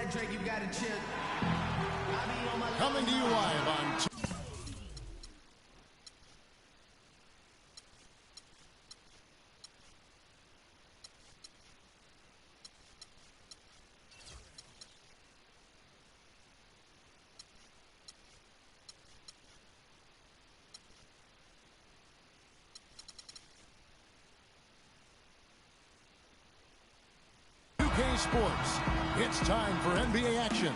that, Drake, you got to chill. Coming to you live on Sports. It's time for NBA action.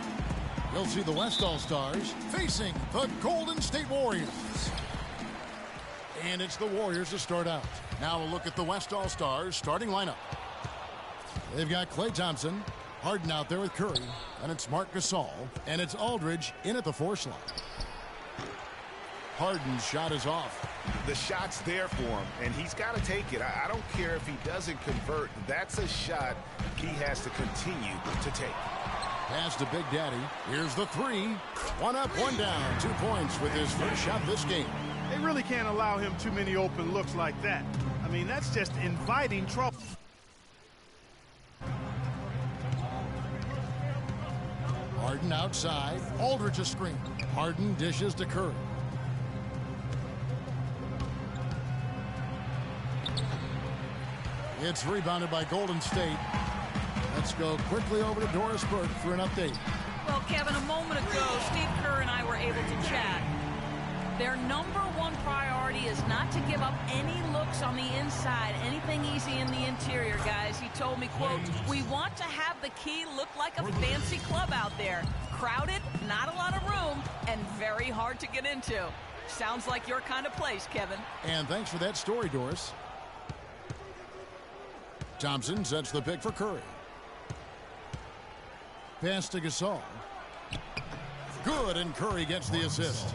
You'll see the West All-Stars facing the Golden State Warriors. And it's the Warriors to start out. Now a look at the West All-Stars starting lineup. They've got Klay Thompson, Harden out there with Curry, and it's Marc Gasol, and it's Aldridge in at the 4 slot. Harden's shot is off. The shot's there for him, and he's got to take it. I don't care if he doesn't convert. That's a shot he has to continue to take. Pass to Big Daddy. Here's the 3. 1 up, 1 down. 2 points with his first shot this game. They really can't allow him too many open looks like that. I mean, that's just inviting trouble. Harden outside. Aldridge a screen. Harden dishes to Curry. It's rebounded by Golden State. Let's go quickly over to Doris Burke for an update. Well, Kevin, a moment ago, Steve Kerr and I were able to chat. Their #1 priority is not to give up any looks on the inside, anything easy in the interior, guys. He told me, quote, "We want to have the key look like a fancy club out there. Crowded, not a lot of room, and very hard to get into." Sounds like your kind of place, Kevin. And thanks for that story, Doris. Thompson sets the pick for Curry. Pass to Gasol. Good, and Curry gets the assist.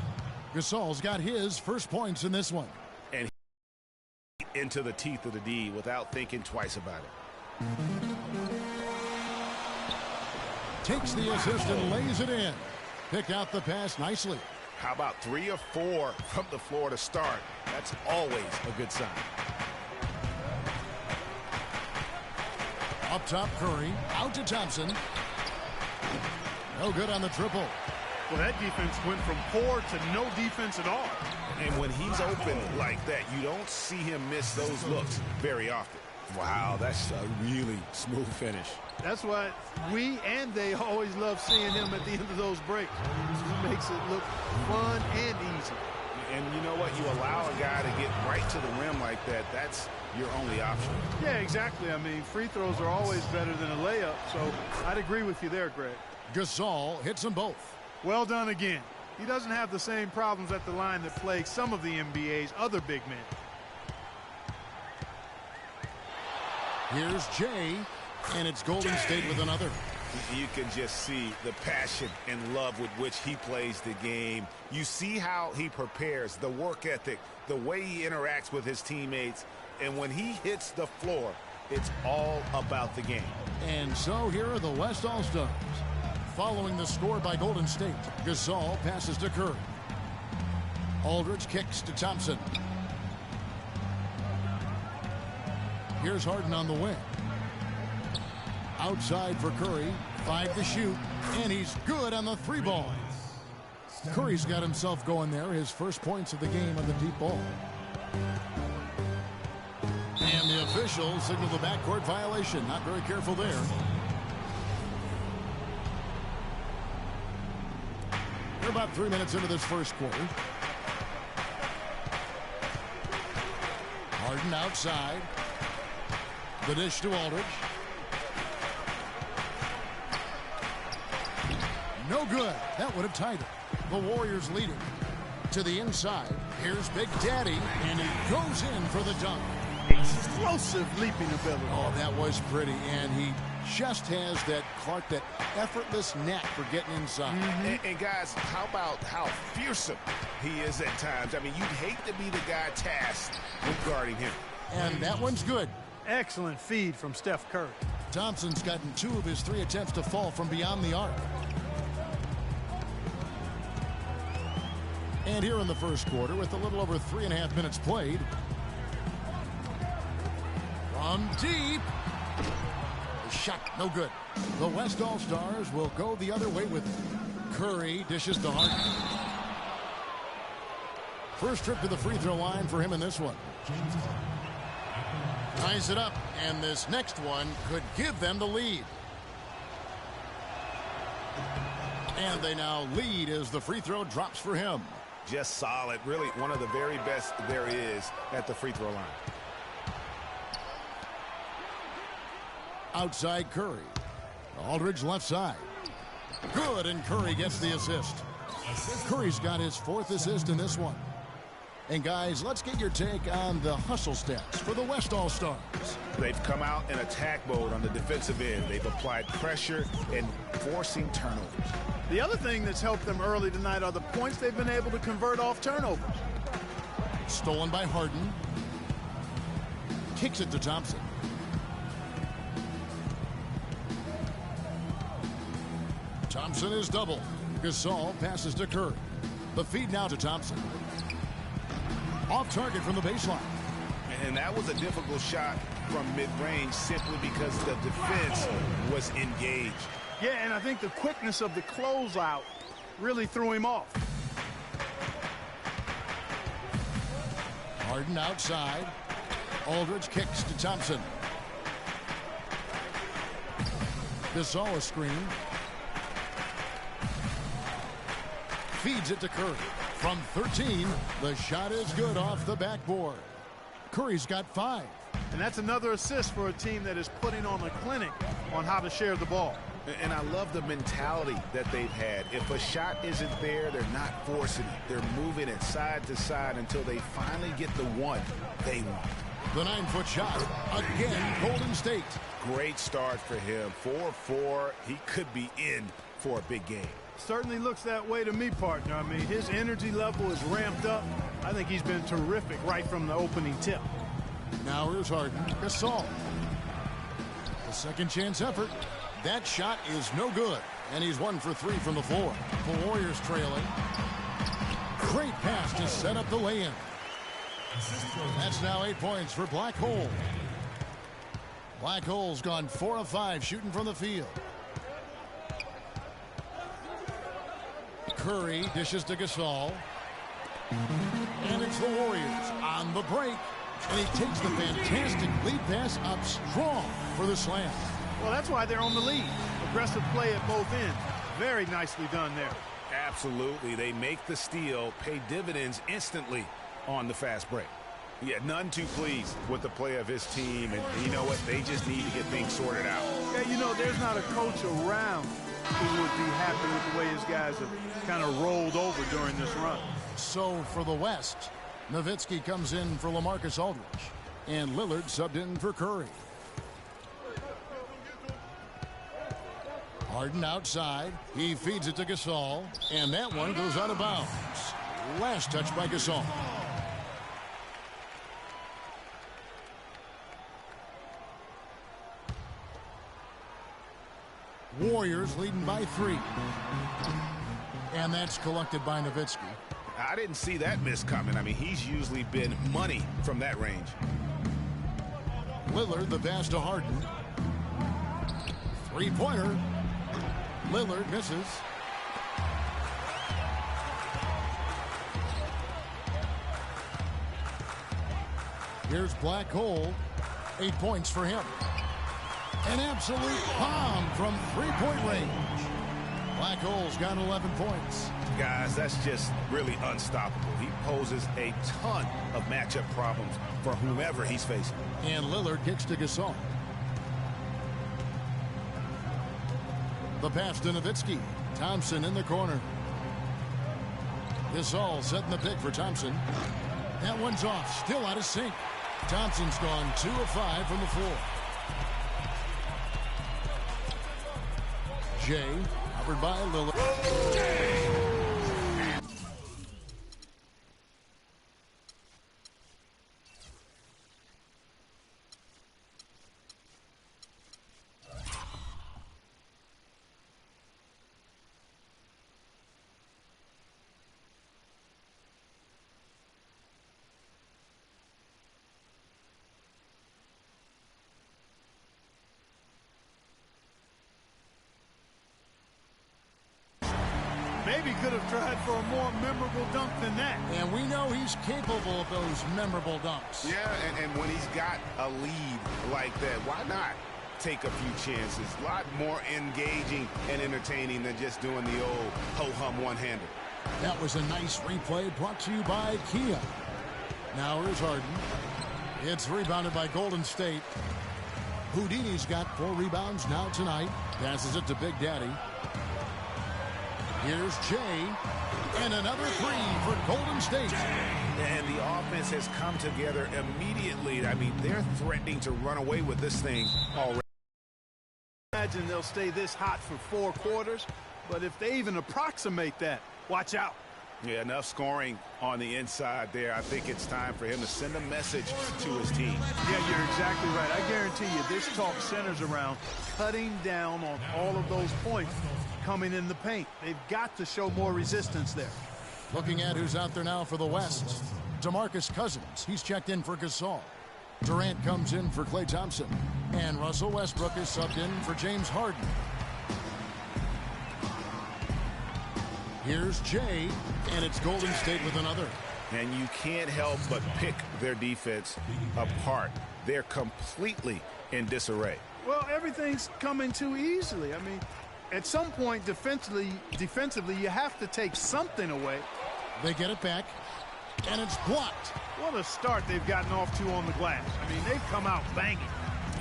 Gasol's got his first points in this one. And into the teeth of the D without thinking twice about it. Takes the assist and lays it in. Picked out the pass nicely. How about 3 or 4 from the floor to start? That's always a good sign. Up top, Curry. Out to Thompson. No good on the triple. Well, that defense went from poor to no defense at all. And when he's open like that, you don't see him miss those looks very often. Wow, that's a really smooth finish. That's why we and they always love seeing him at the end of those breaks. It makes it look fun and easy. And you know what? You allow a guy to get right to the rim like that, that's your only option. Yeah, exactly. I mean, free throws are always better than a layup, so I'd agree with you there, Greg. Gasol hits them both. Well done again. He doesn't have the same problems at the line that plague some of the NBA's other big men. Here's Jay, and it's Golden State with another. You can just see the passion and love with which he plays the game. You see how he prepares, the work ethic, the way he interacts with his teammates. And when he hits the floor, it's all about the game. And so here are the West All-Stars. Following the score by Golden State, Gasol passes to Curry. Aldridge kicks to Thompson. Here's Harden on the wing. Outside for Curry. 5 to shoot. And he's good on the 3 ball. Curry's got himself going there. His first points of the game on the deep ball. And the officials signal the backcourt violation. Not very careful there. We're about 3 minutes into this first quarter. Harden outside. The dish to Aldridge. No good. That would have tied it. The Warriors lead it. To the inside. Here's Big Daddy. And he goes in for the dunk. Explosive leaping ability. Oh, that was pretty. And he just has that, Clark, that effortless knack for getting inside. And guys, how about how fearsome he is at times? I mean, you'd hate to be the guy tasked with guarding him. And that one's good. Excellent feed from Steph Curry. Thompson's gotten 2 of his 3 attempts to fall from beyond the arc. And here in the first quarter, with a little over 3.5 minutes played, from deep, the Shot, no good. The West All-Stars will go the other way with it. Curry dishes to Harden. First trip to the free throw line for him in this one. Ties it up, and this next one could give them the lead. And they now lead as the free throw drops for him. Just solid. Really one of the very best there is at the free throw line. Outside Curry. Aldridge left side. Good, and Curry gets the assist. Curry's got his 4th assist in this one. And guys, let's get your take on the hustle stats for the West All-Stars. They've come out in attack mode on the defensive end. They've applied pressure and forcing turnovers. The other thing that's helped them early tonight are the points they've been able to convert off turnovers. Stolen by Harden. Kicks it to Thompson. Thompson is double. Gasol passes to Curry. The feed now to Thompson. Off target from the baseline. And that was a difficult shot from mid-range simply because the defense was engaged. Yeah, and I think the quickness of the closeout really threw him off. Harden outside. Aldridge kicks to Thompson. Gasol a screen. Feeds it to Curry. From 13, the shot is good off the backboard. Curry's got 5. And that's another assist for a team that is putting on a clinic on how to share the ball. And I love the mentality that they've had. If a shot isn't there, they're not forcing it. They're moving it side to side until they finally get the one they want. The 9-foot shot. Again, Golden State. Great start for him. 4-4. He could be in for a big game. Certainly looks that way to me, partner. I mean, his energy level is ramped up. I think he's been terrific right from the opening tip. Now here's Harden. Gasol. The second chance effort. That shot is no good. And he's 1 for 3 from the floor. The Warriors trailing. Great pass to set up the lay-in. That's now 8 points for Black Hole. Black Hole's gone 4 of 5 shooting from the field. Curry dishes to Gasol. And it's the Warriors on the break. And he takes the fantastic lead pass up strong for the slam. Well, that's why they're on the lead. Aggressive play at both ends. Very nicely done there. Absolutely. They make the steal, pay dividends instantly on the fast break. Yeah, none too pleased with the play of his team. And you know what? They just need to get things sorted out. Yeah, you know, there's not a coach around who would be happy with the way his guys have kind of rolled over during this run. So for the West, Nowitzki comes in for LaMarcus Aldridge. And Lillard subbed in for Curry. Harden outside. He feeds it to Gasol. And that one goes out of bounds. Last touch by Gasol. Warriors leading by 3. And that's collected by Nowitzki. I didn't see that miss coming. I mean, he's usually been money from that range. Lillard, the pass to Harden. 3-pointer. Lillard misses. Here's Black Hole. 8 points for him. An absolute bomb from 3-point range. Black Hole's got 11 points. Guys, that's just really unstoppable. He poses a ton of matchup problems for whomever he's facing. And Lillard kicks to Gasol. The pass to Nowitzki. Thompson in the corner. Gasol setting the pick for Thompson. That one's off. Still out of sync. Thompson's gone 2 of 5 from the floor. Jay, covered by Lillard. Maybe could have tried for a more memorable dunk than that. And we know he's capable of those memorable dunks. Yeah, and when he's got a lead like that, why not take a few chances? A lot more engaging and entertaining than just doing the old ho-hum one-hander. That was a nice replay brought to you by Kia. Now here's Harden. It's rebounded by Golden State. Houdini's got 4 rebounds now tonight. Passes it to Big Daddy. Here's Jay. And another 3 for Golden State. And the offense has come together immediately. I mean, they're threatening to run away with this thing already. Imagine they'll stay this hot for 4 quarters, but if they even approximate that, watch out. Yeah, enough scoring on the inside there. I think it's time for him to send a message to his team. Yeah, you're exactly right. I guarantee you this talk centers around cutting down on all of those points coming in the paint. They've got to show more resistance there. Looking at who's out there now for the West. DeMarcus Cousins. He's checked in for Gasol. Durant comes in for Klay Thompson. And Russell Westbrook is subbed in for James Harden. Here's Jay, and it's Golden State with another. And you can't help but pick their defense apart. They're completely in disarray. Well, everything's coming too easily. I mean, at some point defensively, you have to take something away. They get it back, and it's blocked. What a start they've gotten off to on the glass. I mean, they've come out banging.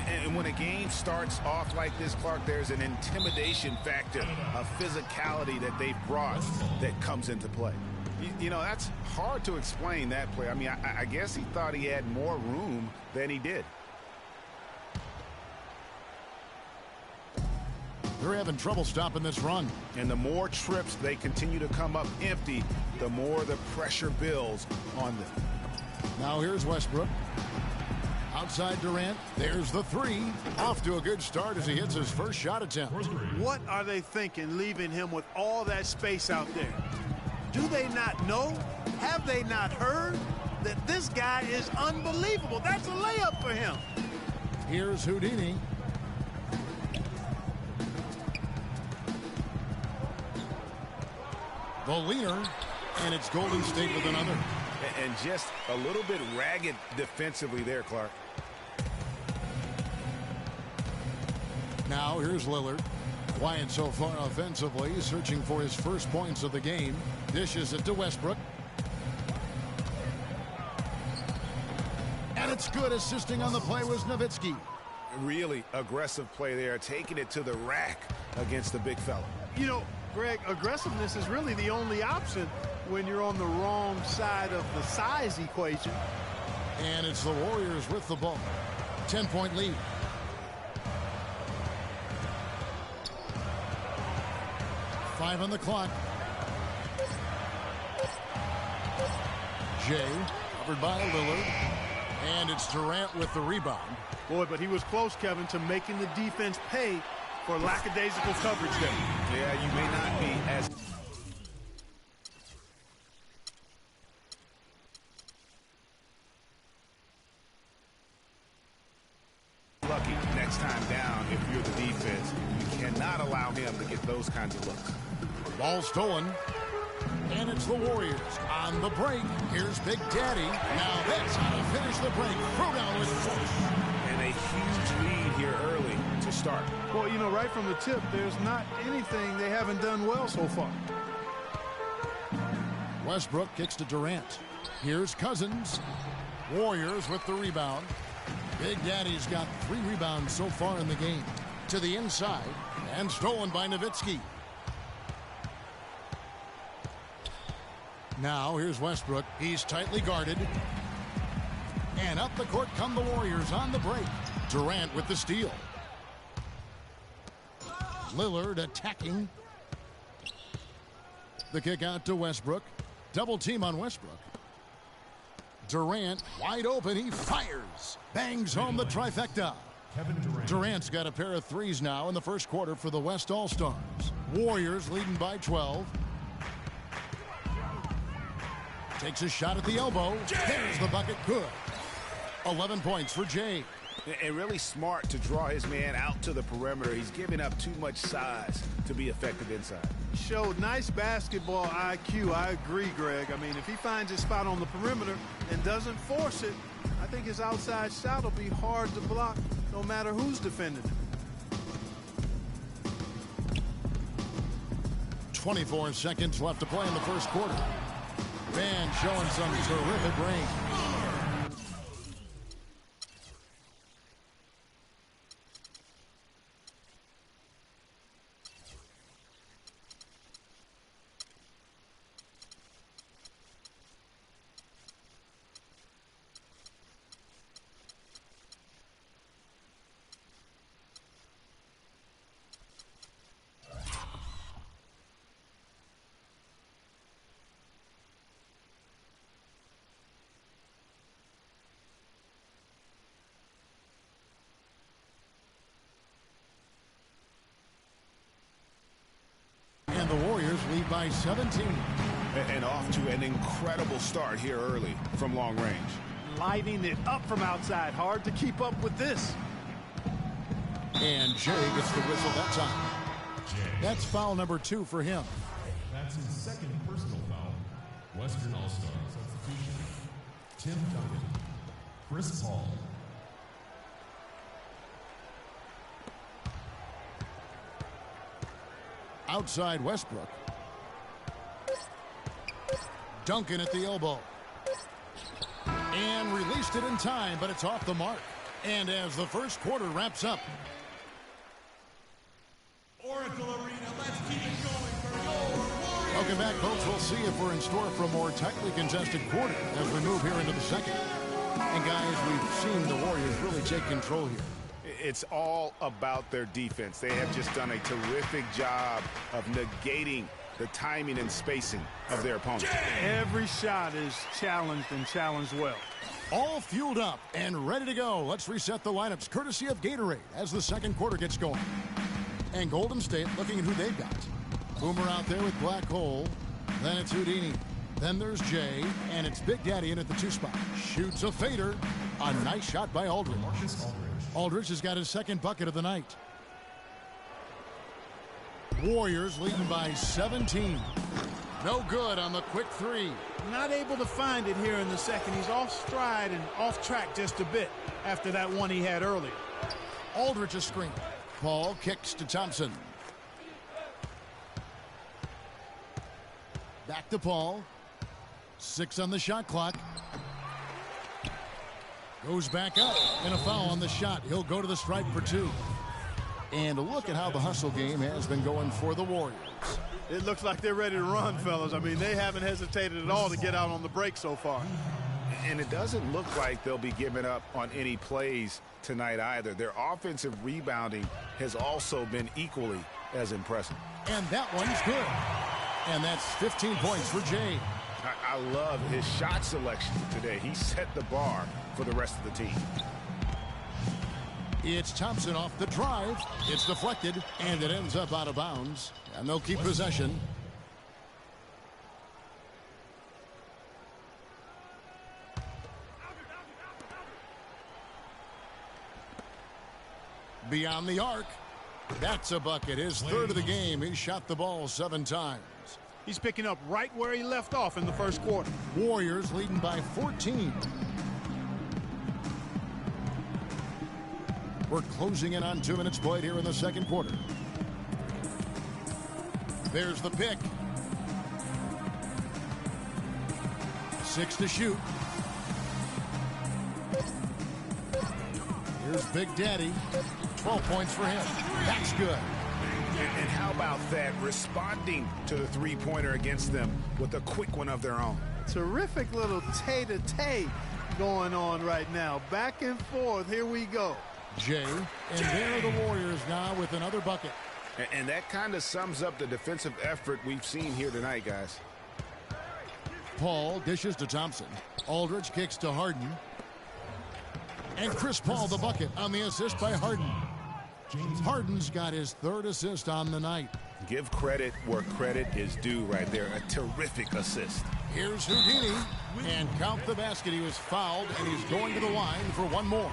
And when a game starts off like this, Clark, there's an intimidation factor, a physicality that they've brought that comes into play. You know, that's hard to explain, that play. I mean, I guess he thought he had more room than he did. They're having trouble stopping this run. And the more trips they continue to come up empty, the more the pressure builds on them. Now here's Westbrook. Outside Durant, there's the 3. Off to a good start as he hits his first shot attempt. What are they thinking leaving him with all that space out there? Do they not know? Have they not heard that this guy is unbelievable? That's a layup for him. Here's Houdini. The leader, and it's Golden State with another. And just a little bit ragged defensively there, Clark. Now here's Lillard. Quiet so far offensively, searching for his first points of the game. Dishes it to Westbrook. And it's good. Assisting on the play was Nowitzki. Really aggressive play there, taking it to the rack against the big fella. You know, Greg, aggressiveness is really the only option when you're on the wrong side of the size equation. And it's the Warriors with the ball. 10-point lead. Five on the clock. Jay, covered by Lillard. And it's Durant with the rebound. Boy, but he was close, Kevin, to making the defense pay for lackadaisical coverage there. Yeah, you may not be as lucky next time down if you're the defense. You cannot allow him to get those kinds of looks. Ball stolen. And it's the Warriors on the break. Here's Big Daddy. Now that's how to finish the break. Throw down with force. And a huge lead here early to start. Well, you know, right from the tip, there's not anything they haven't done well so far. Westbrook kicks to Durant. Here's Cousins. Warriors with the rebound. Big Daddy's got 3 rebounds so far in the game. To the inside. And stolen by Nowitzki. Now here's Westbrook. He's tightly guarded. And up the court come the Warriors on the break. Durant with the steal. Lillard attacking. The kick out to Westbrook. Double team on Westbrook. Durant wide open. He fires. Bangs home the trifecta. Durant's got a pair of 3s now in the first quarter for the West All-Stars. Warriors leading by 12. Takes a shot at the elbow. There's the bucket. Good. 11 points for Jay. And really smart to draw his man out to the perimeter. He's giving up too much size to be effective inside. Showed nice basketball IQ. I agree, Greg. I mean, if he finds his spot on the perimeter and doesn't force it, I think his outside shot will be hard to block no matter who's defending him. 24 seconds left to play in the first quarter. Van showing some terrific range. And the Warriors lead by 17. And off to an incredible start here early from long range. Lighting it up from outside. Hard to keep up with this. And Jay gets the whistle that time. That's foul number 2 for him. That's his second personal foul. Western All-Star substitution. Tim Duncan. Chris Paul. Outside Westbrook. Duncan at the elbow. And released it in time, but it's off the mark. And as the first quarter wraps up. Oracle Arena, let's keep it going for your Warriors. Welcome back, folks. We'll see if we're in store for a more tightly contested quarter as we move here into the second. And guys, we've seen the Warriors really take control here. It's all about their defense. They have just done a terrific job of negating the timing and spacing of their opponents. Every shot is challenged and challenged well. All fueled up and ready to go. Let's reset the lineups courtesy of Gatorade as the second quarter gets going. And Golden State looking at who they've got. Boomer out there with Black Hole. Then it's Houdini. Then there's Jay. And it's Big Daddy in at the 2 spot. Shoots a fader. A nice shot by Aldridge. Aldridge has got his second bucket of the night. Warriors leading by 17. No good on the quick 3. Not able to find it here in the second. He's off stride and off track just a bit after that one he had earlier. Aldridge a screen. Paul kicks to Thompson. Back to Paul. 6 on the shot clock. Goes back up, and a foul on the shot. He'll go to the stripe for 2. And look at how the hustle game has been going for the Warriors. It looks like they're ready to run, fellas. I mean, they haven't hesitated at all to get out on the break so far. And it doesn't look like they'll be giving up on any plays tonight either. Their offensive rebounding has also been equally as impressive. And that one's good. And that's 15 points for Jay. I love his shot selection today. He set the bar for the rest of the team. It's Thompson off the drive. It's deflected, and it ends up out of bounds. And they'll keep possession. Beyond the arc. That's a bucket. His third of the game. He shot the ball 7 times. He's picking up right where he left off in the first quarter. Warriors leading by 14. We're closing in on 2 minutes played here in the second quarter. There's the pick. 6 to shoot. Here's Big Daddy. 12 points for him. That's good. And how about that? Responding to the three-pointer against them with a quick one of their own. Terrific little tay-to-tay going on right now. Back and forth. Here we go. Jay. And there are the Warriors now with another bucket. And that kind of sums up the defensive effort we've seen here tonight, guys. Paul dishes to Thompson. Aldridge kicks to Harden. And Chris Paul the bucket on the assist by Harden. Harden's got his 3rd assist on the night. Give credit where credit is due right there. A terrific assist. Here's Houdini. And count the basket. He was fouled, and he's going to the line for one more.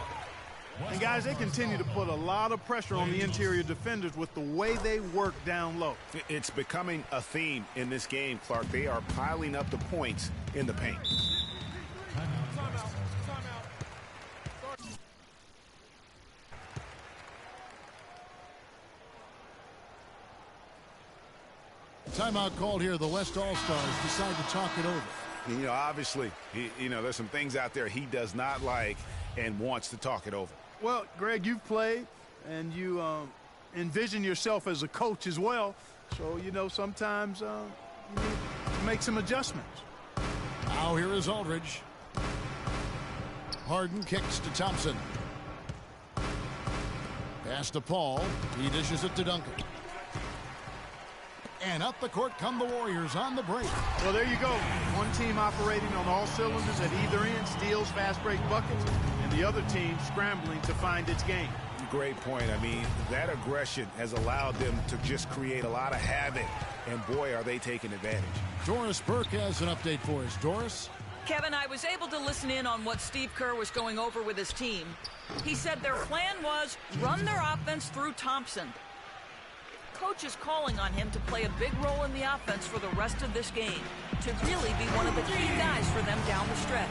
And guys, they continue to put a lot of pressure on the interior defenders with the way they work down low. It's becoming a theme in this game, Clark. They are piling up the points in the paint. Timeout called here. The West All-Stars decide to talk it over. You know, obviously, there's some things out there he does not like and wants to talk it over. Well, Greg, you've played, and you envision yourself as a coach as well. So, sometimes you need to make some adjustments. Now here is Aldridge. Harden kicks to Thompson. Pass to Paul. He dishes it to Duncan. And up the court come the Warriors on the break. Well, there you go. One team operating on all cylinders at either end, steals, fast break buckets, and the other team scrambling to find its game. Great point. I mean, that aggression has allowed them to just create a lot of havoc, and boy, are they taking advantage. Doris Burke has an update for us. Doris? Kevin, I was able to listen in on what Steve Kerr was going over with his team. He said their plan was run their offense through Thompson. Coach is calling on him to play a big role in the offense for the rest of this game, to really be one of the key guys for them down the stretch.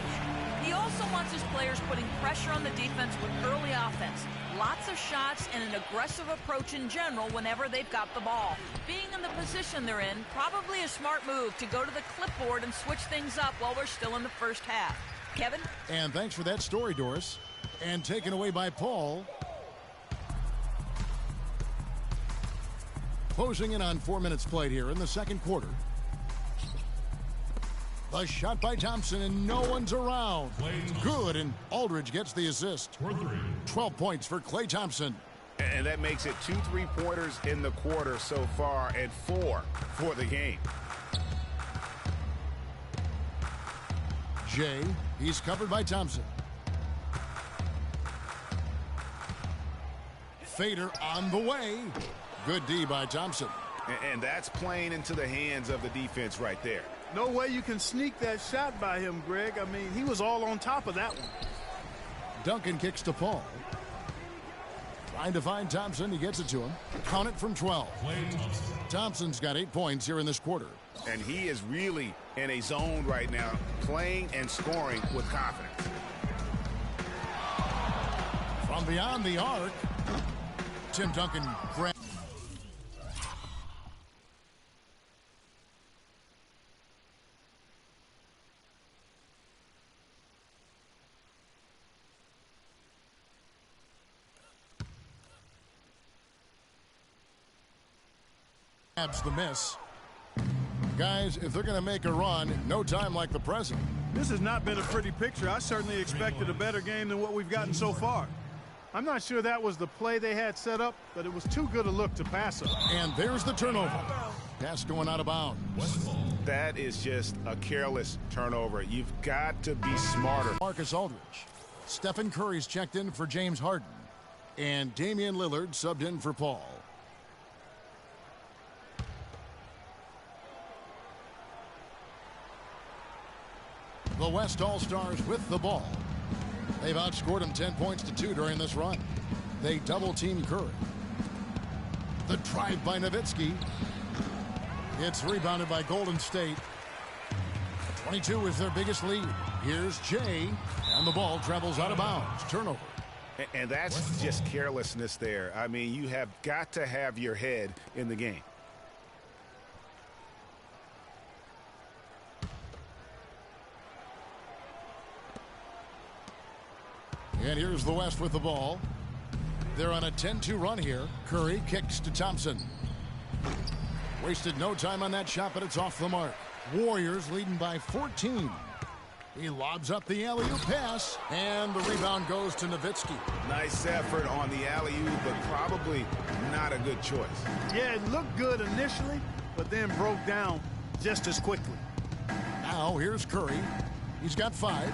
He also wants his players putting pressure on the defense with early offense, lots of shots, and an aggressive approach in general whenever they've got the ball. Being in the position they're in, probably a smart move to go to the clipboard and switch things up while we're still in the first half. Kevin? And thanks for that story, Doris. And taken away by Paul. Closing in on 4 minutes played here in the second quarter. The shot by Thompson, and no one's around. Good, and Aldridge gets the assist. 12 points for Klay Thompson. And that makes it 2 3-pointers in the quarter so far and 4 for the game. Jay, he's covered by Thompson. Fader on the way. Good D by Thompson. And that's playing into the hands of the defense right there. No way you can sneak that shot by him, Greg. I mean, he was all on top of that one. Duncan kicks to Paul. Trying to find Thompson. He gets it to him. Count it from 12. Thompson's got 8 points here in this quarter. And he is really in a zone right now, playing and scoring with confidence. From beyond the arc, Tim Duncan grabs. The miss. Guys, if they're going to make a run, no time like the present. This has not been a pretty picture. I certainly expected a better game than what we've gotten so far. I'm not sure that was the play they had set up, but it was too good a look to pass up. And there's the turnover. Pass going out of bounds. That is just a careless turnover. You've got to be smarter. Marcus Aldridge. Stephen Curry's checked in for James Harden. And Damian Lillard subbed in for Paul. The West All-Stars with the ball. They've outscored them 10 points to 2 during this run. They double-team Curry. The drive by Nowitzki. It's rebounded by Golden State. 22 is their biggest lead. Here's Jay, and the ball travels out of bounds. Turnover. And that's just carelessness there. I mean, you have got to have your head in the game. And here's the West with the ball. They're on a 10-2 run here. Curry kicks to Thompson. Wasted no time on that shot, but it's off the mark. Warriors leading by 14. He lobs up the alley-oop pass, and the rebound goes to Nowitzki. Nice effort on the alley-oop, but probably not a good choice. Yeah, it looked good initially, but then broke down just as quickly. Now here's Curry. He's got 5.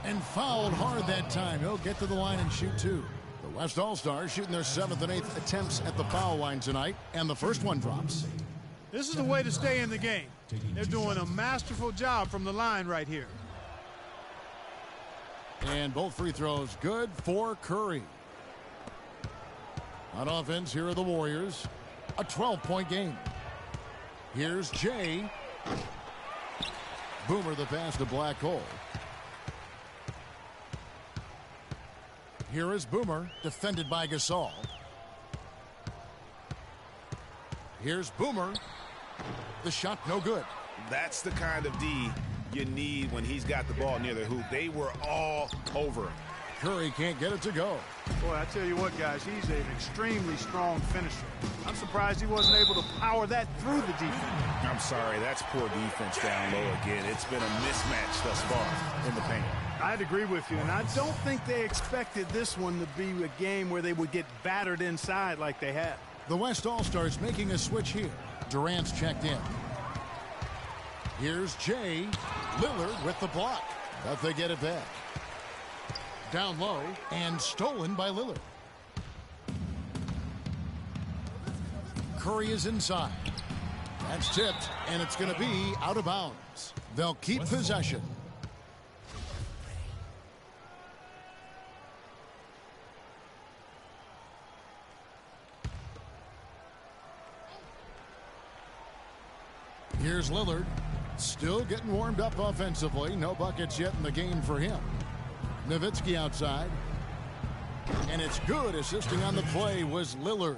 And fouled hard that time. He'll get to the line and shoot 2. The West All-Stars shooting their 7th and 8th attempts at the foul line tonight, and the first one drops. This is the way to stay in the game. They're doing a masterful job from the line right here. And both free throws good for Curry. On offense, here are the Warriors. A 12-point game. Here's Jay. Boomer the pass to Black Hole. Here is Boomer, defended by Gasol. Here's Boomer. The shot no good. That's the kind of D you need when he's got the ball near the hoop. They were all over him. Curry can't get it to go. Boy, I tell you what, guys, he's an extremely strong finisher. I'm surprised he wasn't able to power that through the defense. I'm sorry, that's poor defense down low again. It's been a mismatch thus far in the paint. I'd agree with you, and I don't think they expected this one to be a game where they would get battered inside like they have. The West All-Stars making a switch here. Durant's checked in. Here's Jay. Lillard with the block. But they get it back. Down low and stolen by Lillard. Curry is inside. That's tipped, and it's going to be out of bounds. They'll keep possession. Here's Lillard. Still getting warmed up offensively. No buckets yet in the game for him. Nowitzki outside. And it's good. Assisting on the play was Lillard.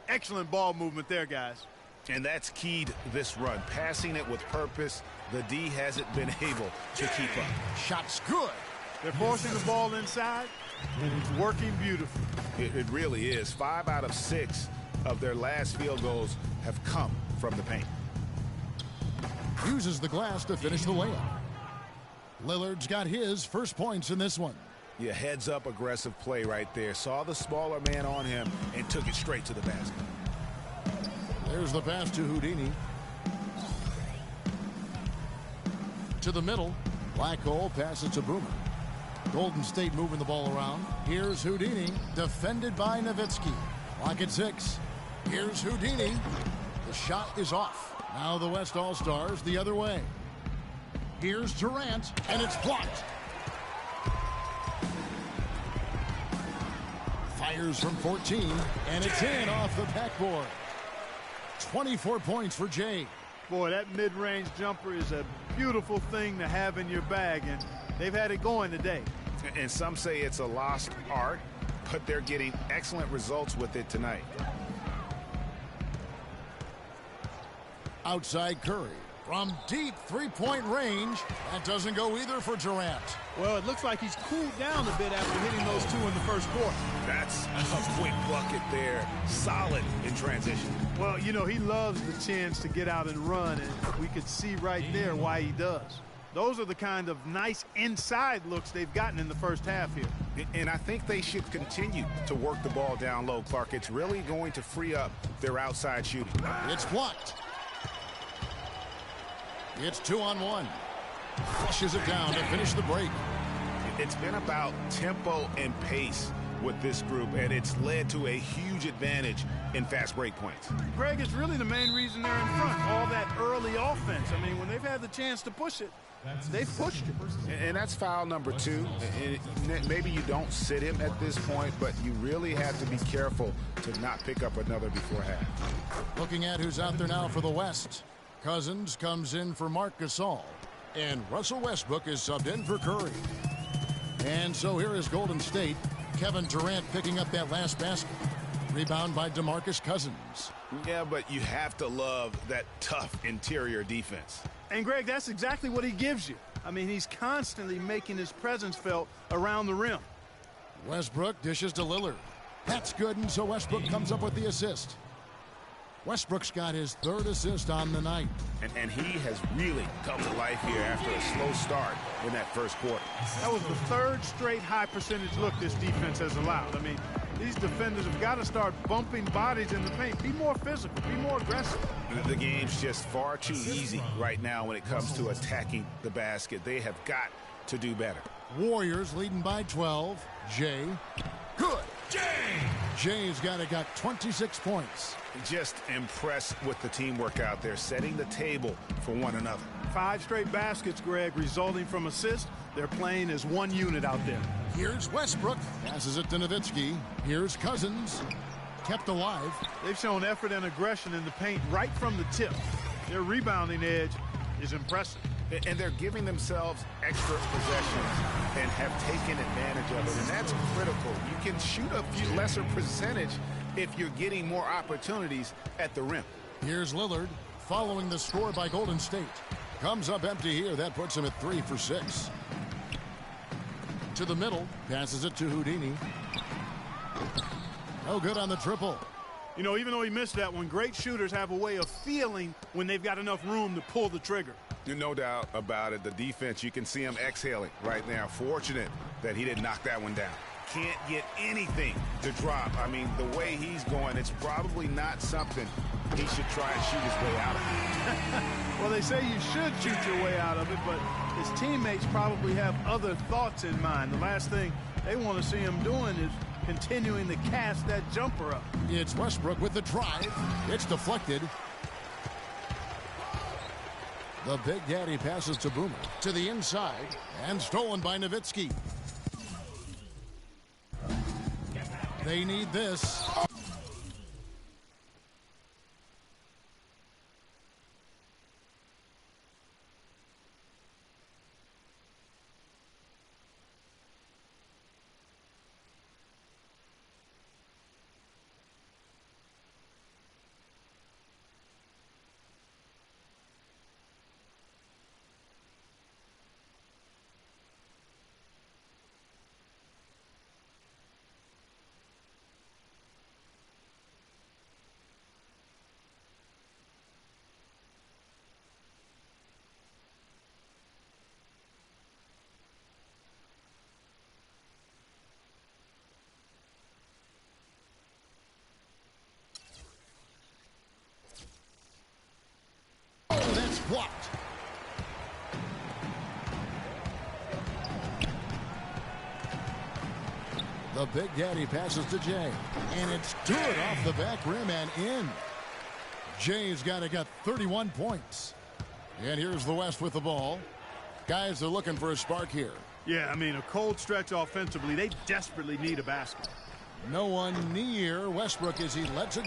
Excellent ball movement there, guys. And that's keyed this run. Passing it with purpose. The D hasn't been able to keep up. Shot's good. They're forcing the ball inside, and it's working beautifully. It really is. 5 out of 6 of their last field goals have come from the paint. Uses the glass to finish the layup. Lillard's got his first points in this one. Yeah, heads up aggressive play right there. Saw the smaller man on him and took it straight to the basket. There's the pass to Houdini. To the middle. Black Hole passes to Boomer. Golden State moving the ball around. Here's Houdini. Defended by Nowitzki. Clock at 6. Here's Houdini. The shot is off. Now the West All-Stars the other way. Here's Durant, and it's blocked. Fires from 14, and it's in off the backboard. 24 points for Jay. Boy, that mid-range jumper is a beautiful thing to have in your bag, and they've had it going today. And some say it's a lost art, but they're getting excellent results with it tonight. Outside Curry. From deep three-point range. That doesn't go either for Durant. Well, it looks like he's cooled down a bit after hitting those two in the first quarter. That's a quick bucket there. Solid in transition. Well, you know, he loves the chance to get out and run, and we could see right there why he does. Those are the kind of nice inside looks they've gotten in the first half here. And I think they should continue to work the ball down low, Clark. It's really going to free up their outside shooting. It's blocked. It's 2-on-1. Flushes it down to finish the break. It's been about tempo and pace with this group, and it's led to a huge advantage in fast break points. Greg, it's really the main reason they're in front. All that early offense. I mean, when they've had the chance to push it, they've pushed it. And that's foul number 2. And maybe you don't sit him at this point, but you really have to be careful to not pick up another before half. Looking at who's out there now for the West. Cousins comes in for Marc Gasol. And Russell Westbrook is subbed in for Curry. And so here is Golden State. Kevin Durant picking up that last basket. Rebound by DeMarcus Cousins. Yeah, but you have to love that tough interior defense. And, Greg, that's exactly what he gives you. I mean, he's constantly making his presence felt around the rim. Westbrook dishes to Lillard. That's good, and so Westbrook comes up with the assist. Westbrook's got his 3rd assist on the night. And he has really come to life here after a slow start in that first quarter. That was the 3rd straight high percentage look this defense has allowed. I mean, these defenders have got to start bumping bodies in the paint. Be more physical. Be more aggressive. The game's just far too easy right now when it comes to attacking the basket. They have got to do better. Warriors leading by 12. Jay. Good. Jay's got 26 points. Just impressed with the teamwork out there, setting the table for one another. 5 straight baskets, Greg, resulting from assists. They're playing as one unit out there. Here's Westbrook. Passes it to Nowitzki. Here's Cousins. Kept alive. They've shown effort and aggression in the paint right from the tip. Their rebounding edge is impressive. And they're giving themselves extra possessions and have taken advantage of it. And that's critical. You can shoot a few lesser percentage if you're getting more opportunities at the rim. Here's Lillard following the score by Golden State. Comes up empty here. That puts him at 3 for 6. To the middle. Passes it to Houdini. No good on the triple. You know, even though he missed that one, great shooters have a way of feeling when they've got enough room to pull the trigger. No doubt about it. The defense, you can see him exhaling right now. Fortunate that he didn't knock that one down. Can't get anything to drop. I mean, the way he's going, it's probably not something he should try and shoot his way out of. Well, they say you should shoot your way out of it, but his teammates probably have other thoughts in mind. The last thing they want to see him doing is continuing to cast that jumper up. It's Westbrook with the drive. It's deflected. The Big Daddy passes to Boomer. To the inside. And stolen by Nowitzki. They need this. Oh, that's blocked. The Big Daddy passes to Jay. And it's good off the back rim and in. Jay's got 31 points. And here's the West with the ball. Guys are looking for a spark here. Yeah, I mean, a cold stretch offensively. They desperately need a basket. No one near Westbrook as he lets it.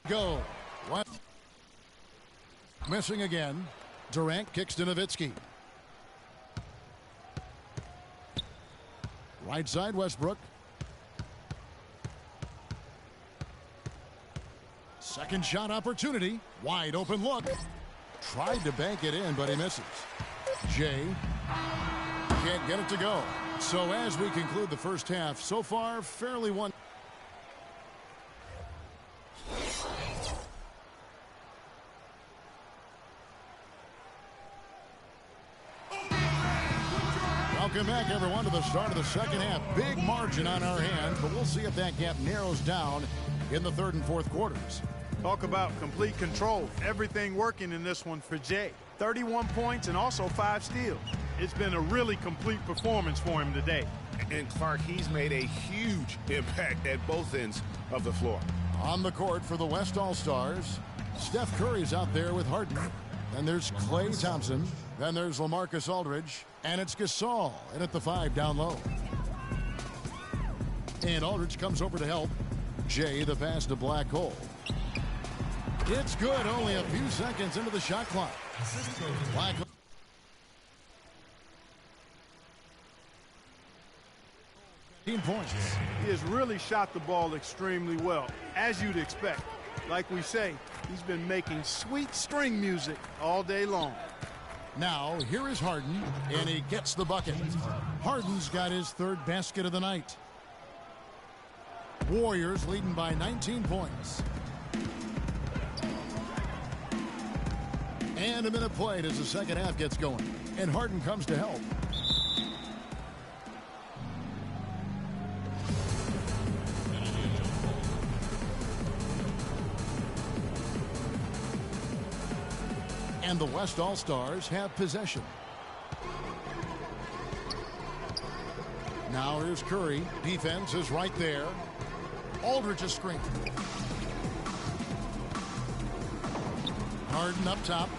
Go. What? Missing again. Durant kicks to Nowitzki. Right side, Westbrook. Second shot opportunity. Wide open look. Tried to bank it in, but he misses. Jay can't get it to go. So as we conclude the first half, so far, fairly one. Welcome back, everyone, to the start of the second half. Big margin on our hands, but we'll see if that gap narrows down in the third and fourth quarters. Talk about complete control. Everything working in this one for Jay. 31 points and also 5 steals. It's been a really complete performance for him today. And Clark, he's made a huge impact at both ends of the floor. On the court for the West All-Stars, Steph Curry's out there with Harden. Then there's Klay Thompson. Then there's LaMarcus Aldridge. And it's Gasol in at the 5 down low. And Aldridge comes over to help. Jay, the pass to Black Hole. It's good. Only a few seconds into the shot clock. Black Hole. Points. He has really shot the ball extremely well, as you'd expect. Like we say, he's been making sweet string music all day long. Now, here is Harden, and he gets the bucket. Harden's got his third basket of the night. Warriors leading by 19 points. And a minute played as the second half gets going. And Harden comes to help. And the West All-Stars have possession. Now here's Curry. Defense is right there. Aldridge is screened. Harden up top.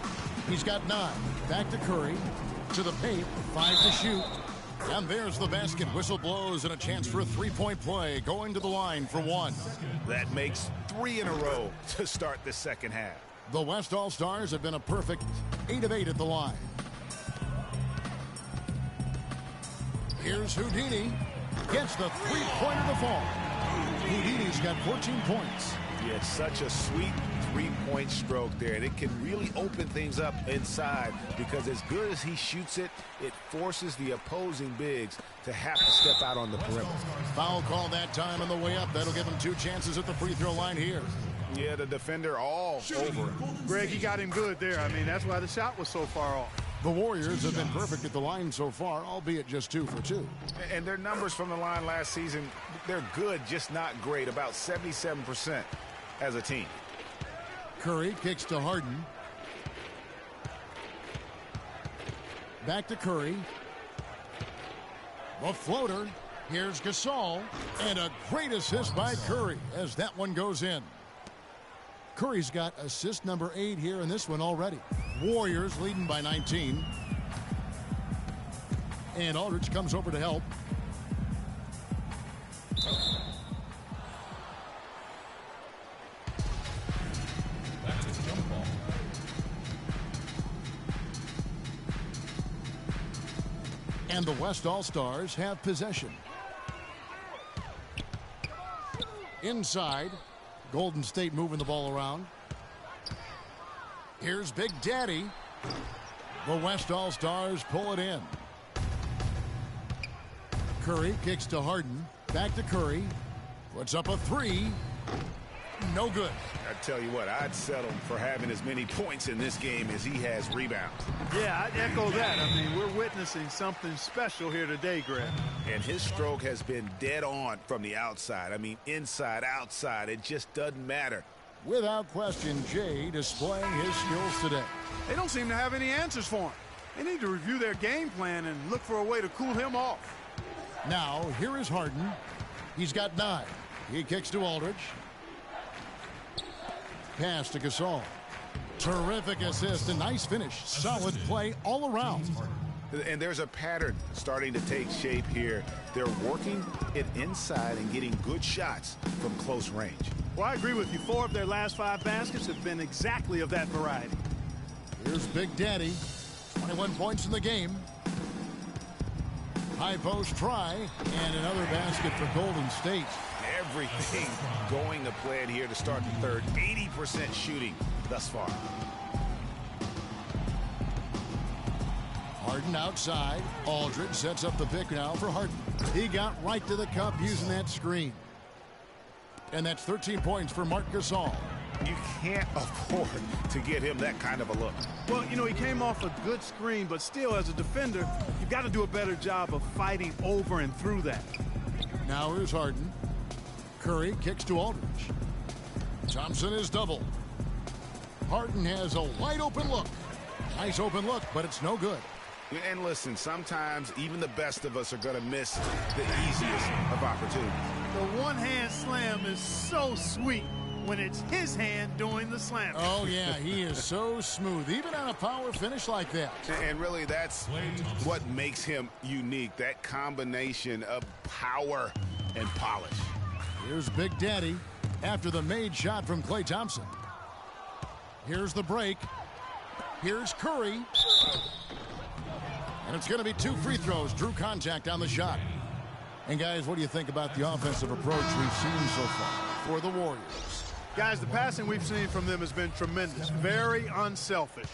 He's got 9. Back to Curry. To the paint. 5 to shoot. And there's the basket. Whistle blows and a chance for a three-point play. Going to the line for 1. That makes 3 in a row to start the second half. The West All-Stars have been a perfect 8 of 8 at the line. Here's Houdini. Gets the three-pointer to fall. Houdini's got 14 points. Yeah, it's such a sweet three-point stroke there, and it can really open things up inside because as good as he shoots it, it forces the opposing bigs to have to step out on the perimeter. Foul call that time on the way up. That'll give him 2 chances at the free throw line here. Yeah, the defender all over him. Greg, he got him good there. I mean, that's why the shot was so far off. The Warriors have been perfect at the line so far, albeit just 2 for 2. And their numbers from the line last season, they're good, just not great, about 77% as a team. Curry kicks to Harden. Back to Curry. The floater. Here's Gasol. And a great assist by Curry as that one goes in. Curry's got assist number 8 here in this one already. Warriors leading by 19. And Aldridge comes over to help. And the West All-Stars have possession. Inside. Golden State moving the ball around. Here's Big Daddy. The West All-Stars pull it in. Curry kicks to Harden. Back to Curry. Puts up a 3. No good. I tell you what, I'd settle for having as many points in this game as he has rebounds. Yeah, I'd echo that. I mean, we're witnessing something special here today, Greg. And his stroke has been dead on from the outside. I mean, inside, outside, it just doesn't matter. Without question, Jay displaying his skills today. They don't seem to have any answers for him. They need to review their game plan and look for a way to cool him off. Now, here is Harden. He's got 9. He kicks to Aldridge. Pass to Gasol. Terrific assist and nice finish. Solid play all around. And there's a pattern starting to take shape here. They're working it inside and getting good shots from close range. Well, I agree with you. 4 of their last 5 baskets have been exactly of that variety. Here's Big Daddy. 21 points in the game. High post try, and another basket for Golden State. Everything going to plan here to start the third. 80% shooting thus far. Harden outside. Aldridge sets up the pick now for Harden. He got right to the cup using that screen. And that's 13 points for Marc Gasol. You can't afford to get him that kind of a look. Well, you know, he came off a good screen, but still, as a defender, you've got to do a better job of fighting over and through that. Now here's Harden. Curry kicks to Aldridge. Thompson is doubled. Harden has a wide open look. Nice open look, but it's no good. And listen, sometimes even the best of us are going to miss the easiest of opportunities. The one-hand slam is so sweet when it's his hand doing the slam. Oh, yeah, he is so smooth, even on a power finish like that. And really, that's what makes him unique, that combination of power and polish. Here's Big Daddy after the made shot from Klay Thompson. Here's the break. Here's Curry. And it's going to be 2 free throws. Drew contact on the shot. And, guys, what do you think about the offensive approach we've seen so far for the Warriors? Guys, the passing we've seen from them has been tremendous. Very unselfish.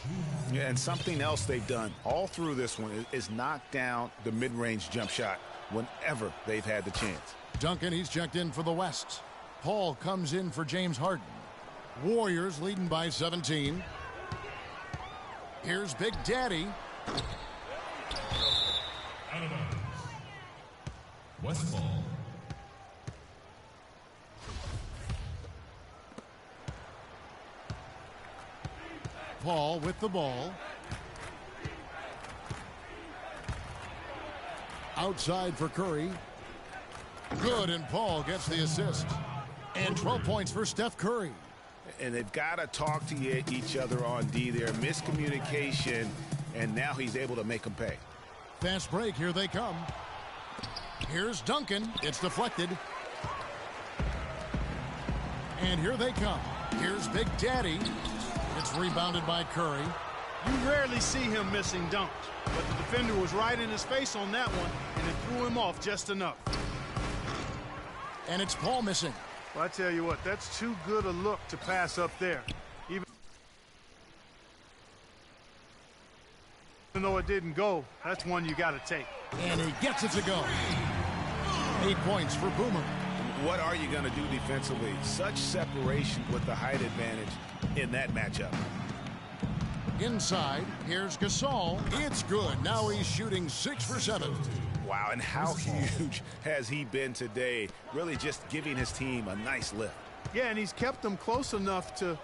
Yeah, and something else they've done all through this one is knock down the mid-range jump shot whenever they've had the chance. Duncan, he's checked in for the West. Paul comes in for James Harden. Warriors leading by 17. Here's Big Daddy. Out of bounds. West ball. Paul with the ball. Outside for Curry. Good, and Paul gets the assist. And 12 points for Steph Curry. And they've got to talk to each other on D there. Miscommunication, and now he's able to make them pay. Fast break, here they come. Here's Duncan. It's deflected. And here they come. Here's Big Daddy. It's rebounded by Curry. You rarely see him missing dunks, but the defender was right in his face on that one, and it threw him off just enough. And it's Paul missing. Well, I tell you what, that's too good a look to pass up there. Even though it didn't go, that's one you got to take. And he gets it to go. 8 points for Boomer. What are you going to do defensively? Such separation with the height advantage in that matchup. Inside, here's Gasol. It's good. Now he's shooting 6 for 7. Wow, and how huge has he been today? Really just giving his team a nice lift. Yeah, and he's kept them close enough to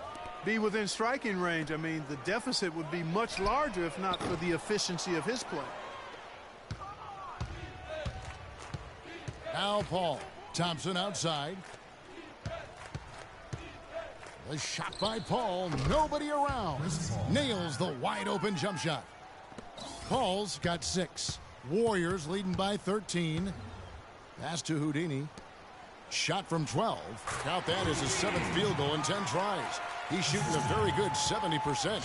be within striking range. I mean, the deficit would be much larger if not for the efficiency of his play. Now Paul. Thompson outside. The shot by Paul. Nobody around. Nails the wide open jump shot. Paul's got 6. Warriors leading by 13. Pass to Houdini. Shot from 12. Count that as his 7th field goal in 10 tries. He's shooting a very good 70%.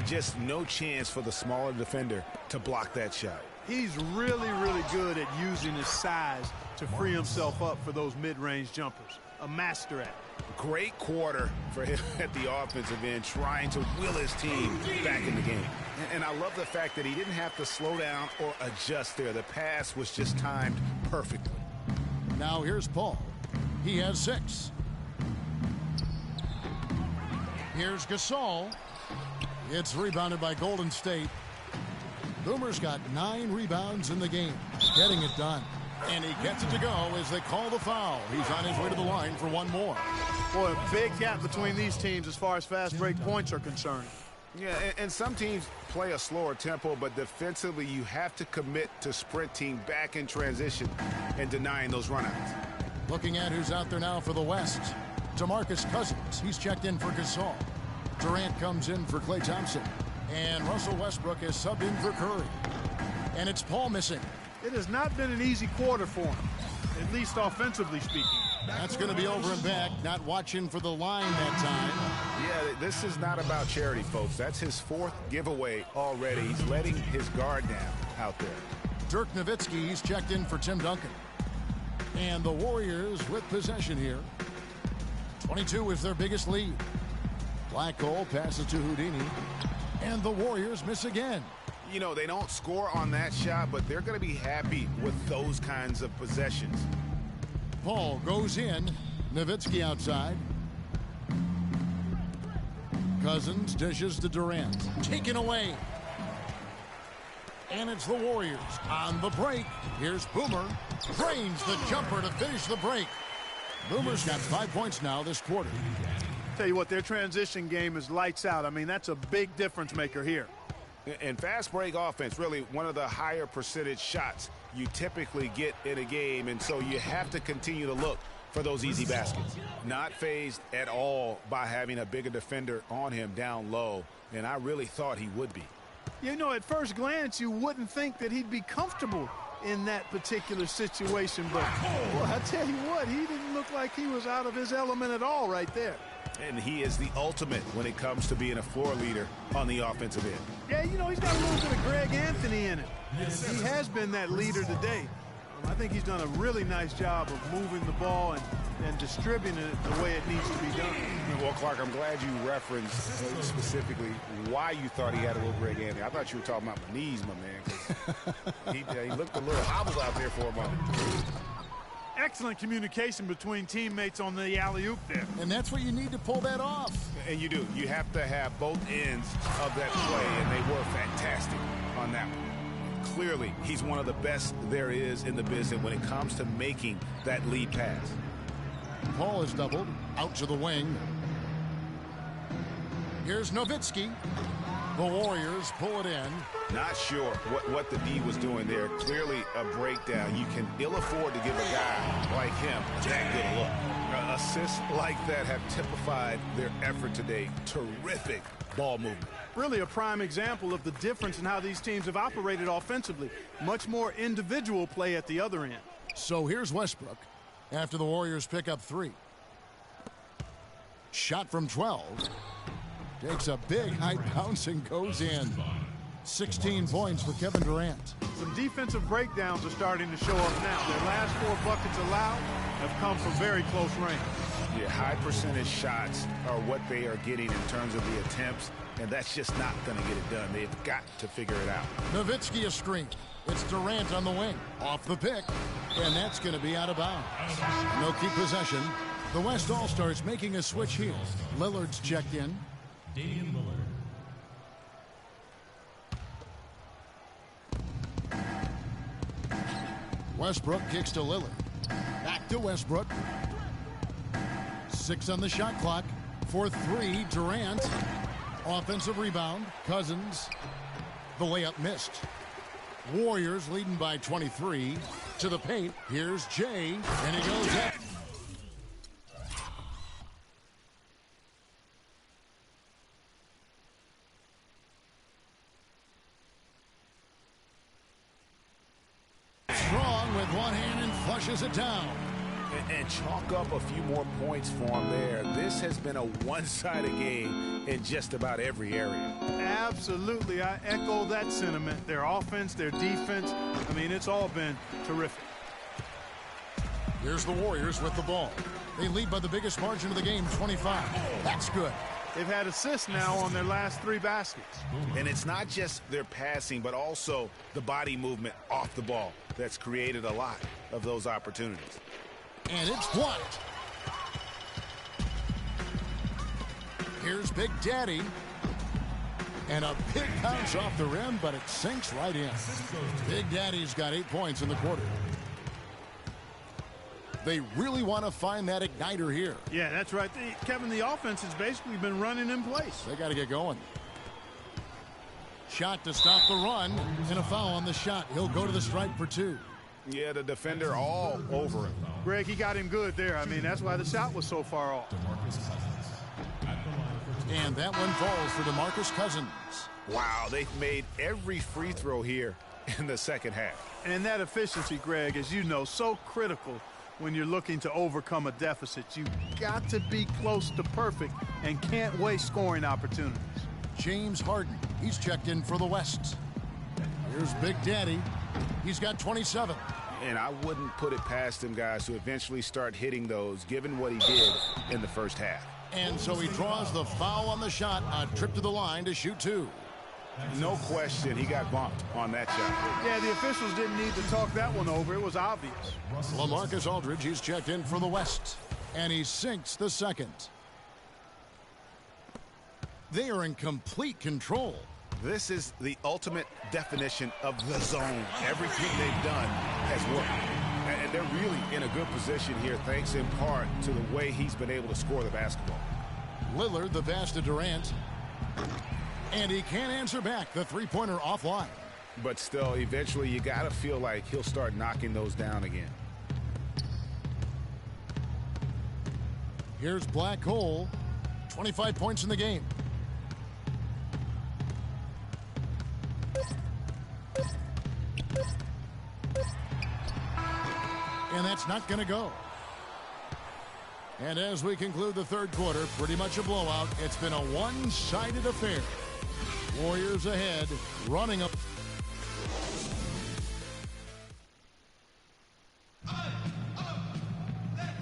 Just no chance for the smaller defender to block that shot. He's really, really good at using his size to free himself up for those mid-range jumpers. A master at it. Great quarter for him at the offensive end, trying to will his team back in the game. And I love the fact that he didn't have to slow down or adjust there. The pass was just timed perfectly. Now here's Paul. He has 6. Here's Gasol. It's rebounded by Golden State. Boomer's got 9 rebounds in the game. Getting it done. And he gets it to go as they call the foul. He's on his way to the line for one more. Boy, a big gap between these teams as far as fast break points are concerned. Yeah, and some teams play a slower tempo, but defensively you have to commit to sprinting back in transition and denying those runouts. Looking at who's out there now for the West. DeMarcus Cousins. He's checked in for Gasol. Durant comes in for Klay Thompson. And Russell Westbrook is subbed in for Curry. And it's Paul missing. It has not been an easy quarter for him, at least offensively speaking. That's going to be over and back. Not watching for the line that time. Yeah, this is not about charity, folks. That's his fourth giveaway already. He's letting his guard down out there. Dirk Nowitzki, he's checked in for Tim Duncan. And the Warriors with possession here. 22 is their biggest lead. Black hole passes to Houdini. And the Warriors miss again. You know, they don't score on that shot, but they're going to be happy with those kinds of possessions. Paul goes in. Nowitzki outside. Cousins dishes to Durant. Taken away. And it's the Warriors on the break. Here's Boomer. Drains the jumper to finish the break. Boomer's got 5 points now this quarter. Tell you what, their transition game is lights out. I mean, that's a big difference maker here. And fast break offense, really one of the higher percentage shots you typically get in a game, and so you have to continue to look for those easy baskets. Not fazed at all by having a bigger defender on him down low, and I really thought he would be. You know, at first glance, you wouldn't think that he'd be comfortable in that particular situation, but well, I tell you what, he didn't look like he was out of his element at all right there. And he is the ultimate when it comes to being a floor leader on the offensive end. Yeah, you know, he's got a little bit of Greg Anthony in it. He has been that leader today. I think he's done a really nice job of moving the ball and distributing it the way it needs to be done. Well, Clark, I'm glad you referenced specifically why you thought he had a little Greg Anthony. I thought you were talking about my knees, my man, because he looked a little hobbled out there for a moment. Excellent communication between teammates on the alley-oop there. And that's what you need to pull that off. And you do. You have to have both ends of that play, and they were fantastic on that one. Clearly, he's one of the best there is in the business when it comes to making that lead pass. Paul is doubled. Out to the wing. Here's Nowitzki. The Warriors pull it in. Not sure what the D was doing there. Clearly a breakdown. You can ill afford to give a guy like him that good a look. Assists like that have typified their effort today. Terrific ball movement. Really a prime example of the difference in how these teams have operated offensively. Much more individual play at the other end. So here's Westbrook after the Warriors pick up 3. Shot from 12. Takes a big high bounce and goes in. 16 points for Kevin Durant. Some defensive breakdowns are starting to show up now. Their last 4 buckets allowed have come from very close range. Yeah, high percentage shots are what they are getting in terms of the attempts, and that's just not going to get it done. They've got to figure it out. Nowitzki a screen. It's Durant on the wing. Off the pick. And that's going to be out of bounds. And they'll keep possession. The West All-Stars making a switch here. Lillard's checked in. Damian Lillard. Westbrook kicks to Lillard. Back to Westbrook. 6 on the shot clock. For 3, Durant. Offensive rebound. Cousins. The layup missed. Warriors leading by 23. To the paint. Here's Jay. And he goes up. Strong with one hand and flushes it down. And chalk up a few more points for him there. This has been a one-sided game in just about every area. Absolutely. I echo that sentiment. Their offense, their defense, I mean, it's all been terrific. Here's the Warriors with the ball. They lead by the biggest margin of the game, 25. That's good. They've had assists now on their last 3 baskets. And it's not just their passing, but also the body movement off the ball that's created a lot of those opportunities. And it's blocked. Here's Big Daddy. And a big bounce off the rim, but it sinks right in. Big Daddy's got 8 points in the quarter. They really want to find that igniter here. Yeah, that's right. Kevin, the offense has basically been running in place. They got to get going. Shot to stop the run, and a foul on the shot. He'll go to the stripe for 2. Yeah, the defender all over him. Greg, he got him good there. I mean, that's why the shot was so far off. And that one falls for DeMarcus Cousins. Wow, they've made every free throw here in the second half. And that efficiency, Greg, as you know, so critical when you're looking to overcome a deficit. You got to be close to perfect and can't waste scoring opportunities. James Harden, he's checked in for the West. Here's Big Daddy. He's got 27. And I wouldn't put it past him, guys, to eventually start hitting those, given what he did in the first half. And so he draws the foul on the shot, a trip to the line to shoot two. No question, he got bumped on that shot. Yeah, the officials didn't need to talk that one over. It was obvious. LaMarcus Aldridge, he's checked in for the West. And he sinks the second. They are in complete control. This is the ultimate definition of the zone. Everything they've done has worked. And they're really in a good position here, thanks in part to the way he's been able to score the basketball. Lillard, the pass to Durant. And he can't answer back. The three-pointer offline. But still, eventually you got to feel like he'll start knocking those down again. Here's Black Hole. 25 points in the game. And that's not going to go. And as we conclude the third quarter, pretty much a blowout. It's been a one-sided affair. Warriors ahead, running up.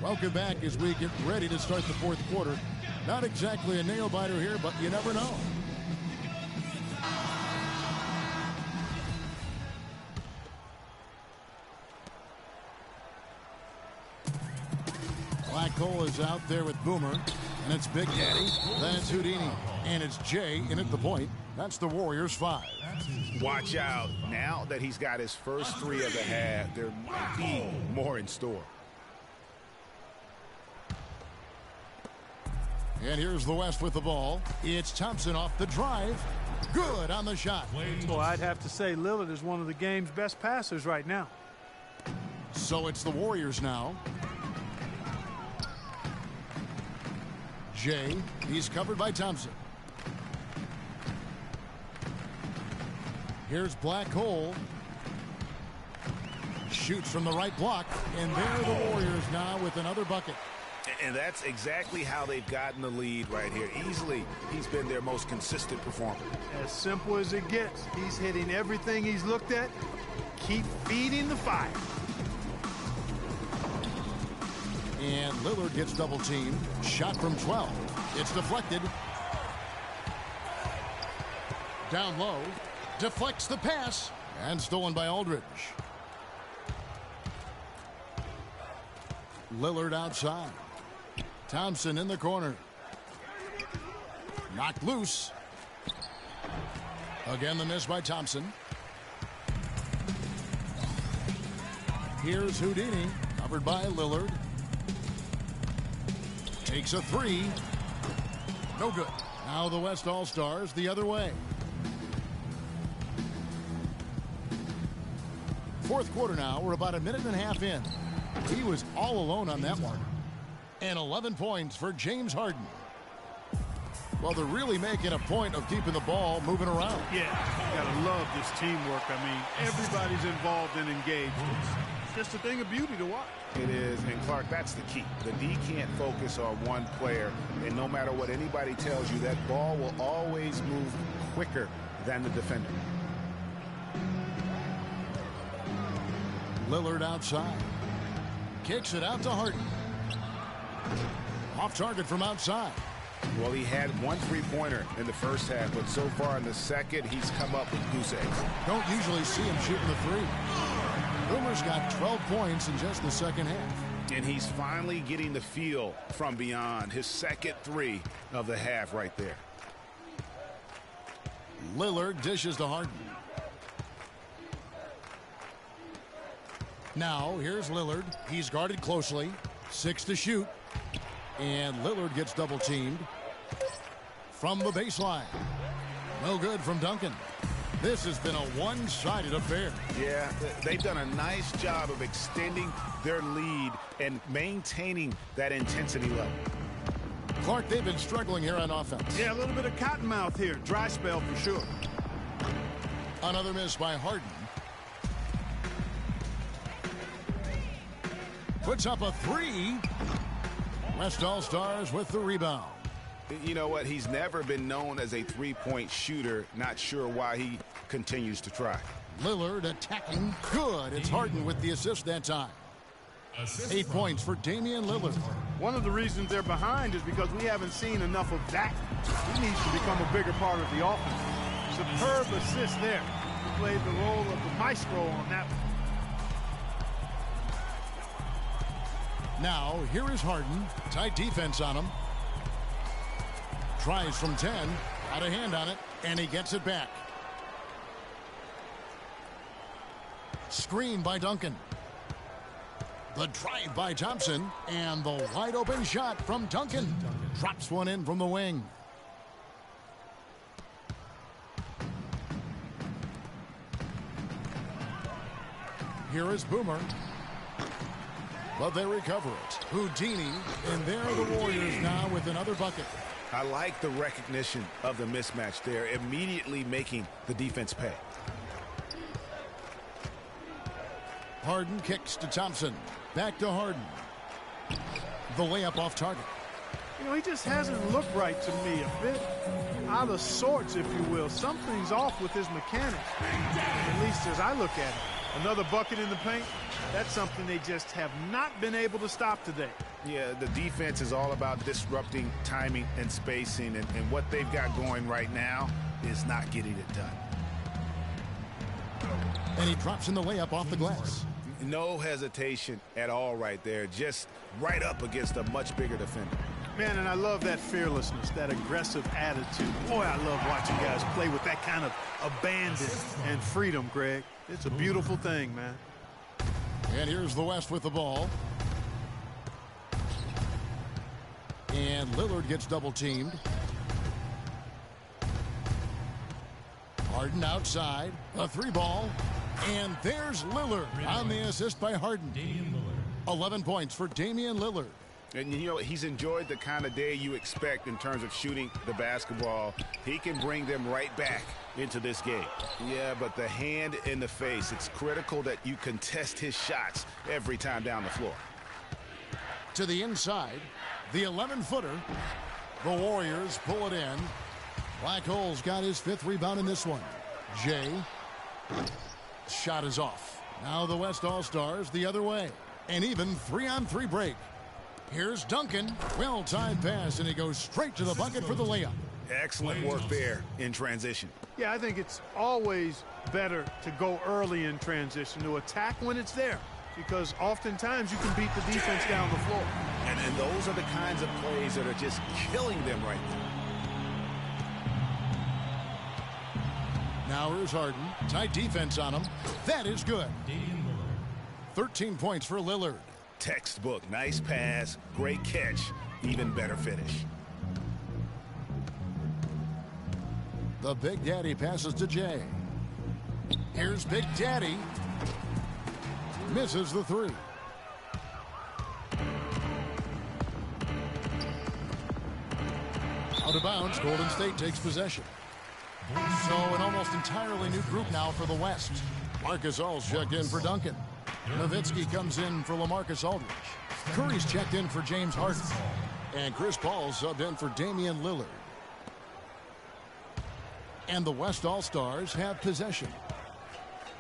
Welcome back as we get ready to start the fourth quarter. Not exactly a nail-biter here, but you never know. Black Hole is out there with Boomer, and it's Big Daddy. Then it's Houdini, and it's Jay in at the point. That's the Warriors' 5. Watch out. Now that he's got his first three of the half, there might be more in store. And here's the West with the ball. It's Thompson off the drive. Good on the shot. Well, I'd have to say Lillard is one of the game's best passers right now. So it's the Warriors now. Jay, he's covered by Thompson. Here's Black Hole. Shoots from the right block, and there are the Warriors now with another bucket. And that's exactly how they've gotten the lead right here. Easily, he's been their most consistent performer. As simple as it gets. He's hitting everything he's looked at. Keep feeding the fire. And Lillard gets double teamed. Shot from 12. It's deflected. Down low. Deflects the pass. And stolen by Aldridge. Lillard outside. Thompson in the corner. Knocked loose. Again the miss by Thompson. Here's Houdini. Covered by Lillard. Takes a three. No good. Now the West All-Stars the other way. Fourth quarter now. We're about a minute and a half in. He was all alone on that one. And 11 points for James Harden. Well, they're really making a point of keeping the ball moving around. Yeah, you gotta love this teamwork. I mean, everybody's involved and engaged. It's just a thing of beauty to watch. It is, and Clark, that's the key. The D can't focus on one player, and no matter what anybody tells you, that ball will always move quicker than the defender. Lillard outside. Kicks it out to Harden. Off target from outside. Well, he had one three-pointer in the first half, but so far in the second, he's come up with goose eggs. Don't usually see him shooting the three. Boomer's got 12 points in just the second half. And he's finally getting the feel from beyond. His second three of the half right there. Lillard dishes to Harden. Now, here's Lillard. He's guarded closely. 6 to shoot. And Lillard gets double teamed. From the baseline. No good from Duncan. This has been a one-sided affair. Yeah, they've done a nice job of extending their lead and maintaining that intensity level. Clark, they've been struggling here on offense. Yeah, a little bit of cottonmouth here. Dry spell for sure. Another miss by Harden. puts up a three. West All-Stars with the rebound. You know what? He's never been known as a three-point shooter. Not sure why he continues to try. Lillard attacking. Good. It's Harden with the assist that time. 8 points for Damian Lillard. One of the reasons they're behind is because we haven't seen enough of that. He needs to become a bigger part of the offense. Superb assist there. He played the role of the maestro on that one. Now, here is Harden. Tight defense on him. Tries from 10. Got a hand on it, and he gets it back. Screen by Duncan. The drive by Thompson, and the wide open shot from Duncan. Drops one in from the wing. Here is Boomer. But they recover it. Houdini, and there are the Warriors now with another bucket. I like the recognition of the mismatch there, immediately making the defense pay. Harden kicks to Thompson. Back to Harden. The layup off target. You know, he just hasn't looked right to me. A bit out of sorts, if you will. Something's off with his mechanics, at least as I look at it. Another bucket in the paint. That's something they just have not been able to stop today. Yeah, the defense is all about disrupting timing and spacing, and what they've got going right now is not getting it done. And he drops in the layup off the glass. No hesitation at all right there, just right up against a much bigger defender. Man, and I love that fearlessness, that aggressive attitude. Boy, I love watching guys play with that kind of abandon and freedom, Greg. It's a beautiful thing, man. And here's the West with the ball. And Lillard gets double-teamed. Harden outside. A three ball. And there's Lillard on the assist by Harden. 11 points for Damian Lillard. And, you know, he's enjoyed the kind of day you expect in terms of shooting the basketball. He can bring them right back into this game. Yeah, but the hand in the face, it's critical that you contest his shots every time down the floor. To the inside, the 11-footer. The Warriors pull it in. Black Hole's got his 5th rebound in this one. Jay. Shot is off. Now the West All-Stars the other way. An even 3-on-3 break. Here's Duncan. Well-timed pass, and he goes straight to the bucket for the layup. Excellent work there in transition. Yeah, I think it's always better to go early in transition, to attack when it's there, because oftentimes you can beat the defense down the floor. And those are the kinds of plays that are just killing them right now. Now here's Harden. Tight defense on him. That is good. 13 points for Lillard. Textbook. Nice pass. Great catch. Even better finish. The Big Daddy passes to Jay. Here's Big Daddy. Misses the three. Out of bounds. Golden State takes possession. So an almost entirely new group now for the West. Marcus All's checked in for Duncan. Nowitzki comes in for LaMarcus Aldridge. Curry's checked in for James Harden. And Chris Paul subbed in for Damian Lillard. And the West All-Stars have possession.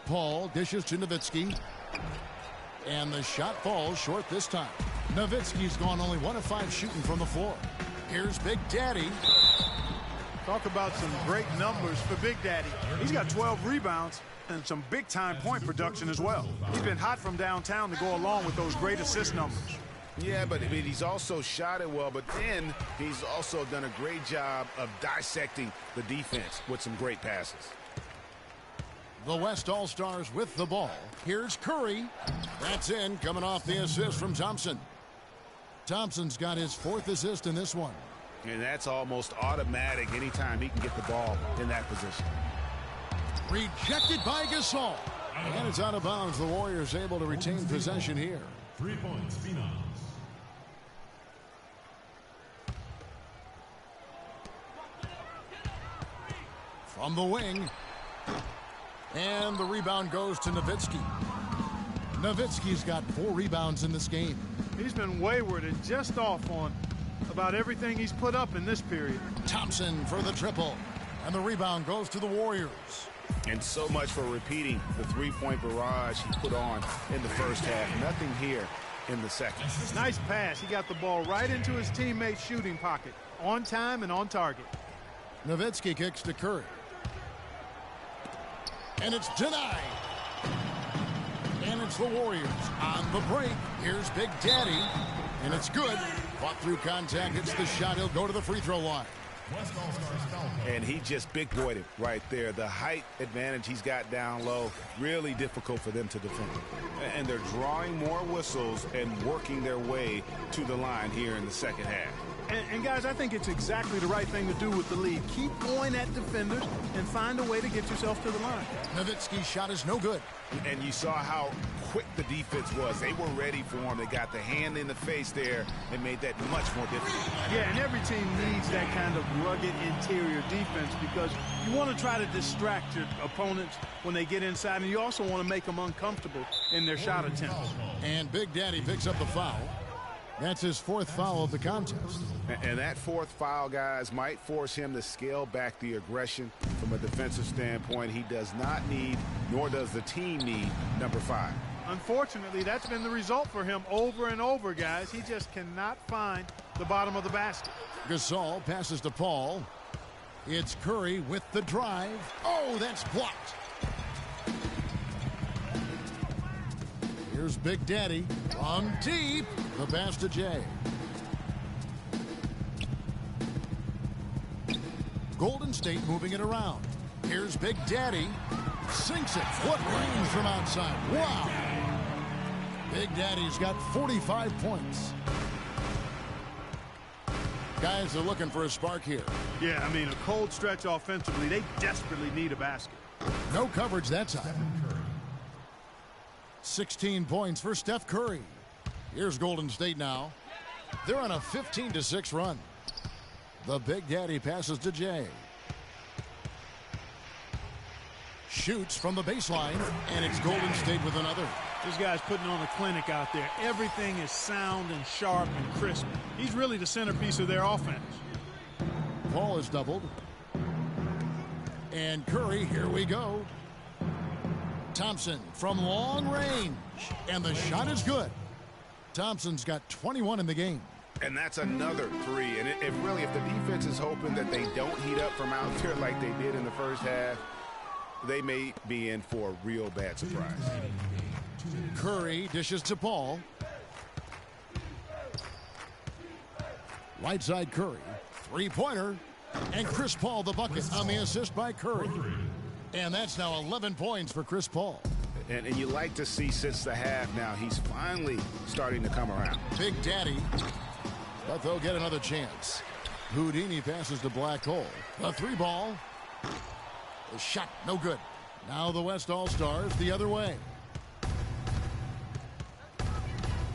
Paul dishes to Nowitzki. And the shot falls short this time. Nowitzki's gone only 1 of 5 shooting from the floor. Here's Big Daddy. Talk about some great numbers for Big Daddy. He's got 12 rebounds and some big-time point production as well. He's been hot from downtown to go along with those great assist numbers. Yeah, but he's also shot it well, but then he's also done a great job of dissecting the defense with some great passes. The West All-Stars with the ball. Here's Curry. That's in, coming off the assist from Thompson. Thompson's got his 4th assist in this one. And that's almost automatic anytime he can get the ball in that position. Rejected by Gasol. And it's out of bounds. The Warriors able to retain possession here. 3 points, Phenoms. From the wing. And the rebound goes to Nowitzki. Nowitzki's got 4 rebounds in this game. He's been wayward and just off on about everything he's put up in this period. Thompson for the triple. And the rebound goes to the Warriors. And so much for repeating the three-point barrage he put on in the first half. Nothing here in the second. Nice pass. He got the ball right into his teammate's shooting pocket. On time and on target. Nowitzki kicks to Curry. And it's denied. And it's the Warriors on the break. Here's Big Daddy. And it's good. Fought through contact. It's the shot. He'll go to the free throw line. And he just big boyed it right there. The height advantage he's got down low, really difficult for them to defend. And they're drawing more whistles and working their way to the line here in the second half. And guys, I think it's exactly the right thing to do with the lead. Keep going at defenders and find a way to get yourself to the line. Nowitzki's shot is no good. And you saw how quick the defense was. They were ready for him. They got the hand in the face there and made that much more difficult. Yeah, and every team needs that kind of rugged interior defense because you want to try to distract your opponents when they get inside, and you also want to make them uncomfortable in their shot attempts. And Big Daddy picks up the foul. That's his 4th foul of the contest. And that 4th foul, guys, might force him to scale back the aggression from a defensive standpoint. He does not need, nor does the team need, number 5. Unfortunately, that's been the result for him over and over, guys. He just cannot find the bottom of the basket. Gasol passes to Paul. It's Curry with the drive. Oh, that's blocked. Here's Big Daddy from deep. The pass to Jay. Golden State moving it around. Here's Big Daddy. Sinks it. What range from outside. Wow. Big Daddy's got 45 points. Guys are looking for a spark here. Yeah, I mean, a cold stretch offensively. They desperately need a basket. No coverage that time. 16 points for Steph Curry. Here's Golden State now. They're on a 15-6 run. The Big Daddy passes to Jay. Shoots from the baseline, and it's Golden State with another. This guy's putting on a clinic out there. Everything is sound and sharp and crisp. He's really the centerpiece of their offense. Paul is doubled. And Curry, here we go. Thompson from long range. And the shot is good. Thompson's got 21 in the game. And that's another 3. And if the defense is hoping that they don't heat up from out there like they did in the first half, they may be in for a real bad surprise. Curry dishes to Paul. Right side Curry. 3-pointer. And Chris Paul the bucket on the assist by Curry. And that's now 11 points for Chris Paul. And you like to see since the half now, he's finally starting to come around. Big Daddy. But they'll get another chance. Houdini passes to Black Hole. A 3-ball. The shot, no good. Now the West All-Stars the other way.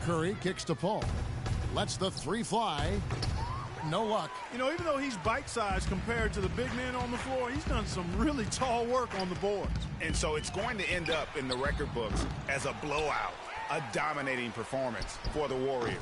Curry kicks to Paul. Lets the 3 fly. No luck. You know, even though he's bite-sized compared to the big men on the floor, he's done some really tall work on the boards. And so it's going to end up in the record books as a blowout, a dominating performance for the Warriors.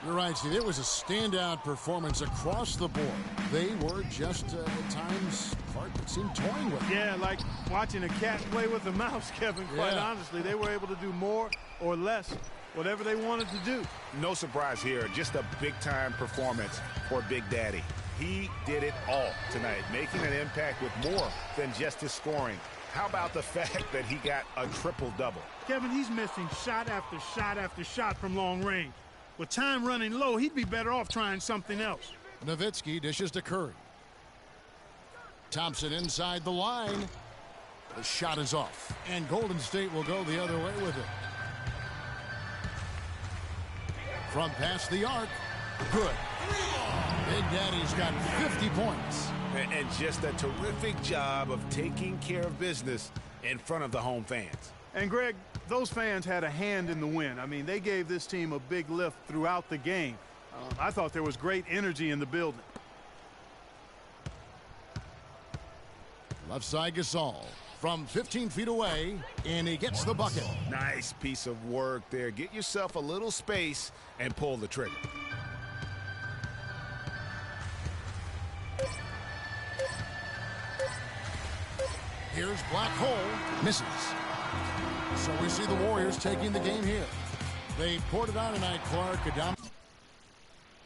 You're right, Steve. It was a standout performance across the board. They were just, at times, part that seemed toying with. Yeah, like watching a cat play with a mouse, Kevin. Quite honestly, they were able to do more or less, whatever they wanted to do. No surprise here. Just a big-time performance for Big Daddy. He did it all tonight, making an impact with more than just his scoring. How about the fact that he got a triple-double? Kevin, he's missing shot after shot after shot from long range. With time running low, he'd be better off trying something else. Nowitzki dishes to Curry. Thompson inside the line. The shot is off. And Golden State will go the other way with it. From past the arc. Good. Big Daddy's got 50 points. And just a terrific job of taking care of business in front of the home fans. And, Greg, those fans had a hand in the win. I mean, they gave this team a big lift throughout the game. I thought there was great energy in the building. Left side Gasol. from 15 feet away, and he gets the bucket. Nice piece of work there. Get yourself a little space and pull the trigger. Here's Black Hole. Misses. So we see the Warriors taking the game here. They poured it on tonight, Clark.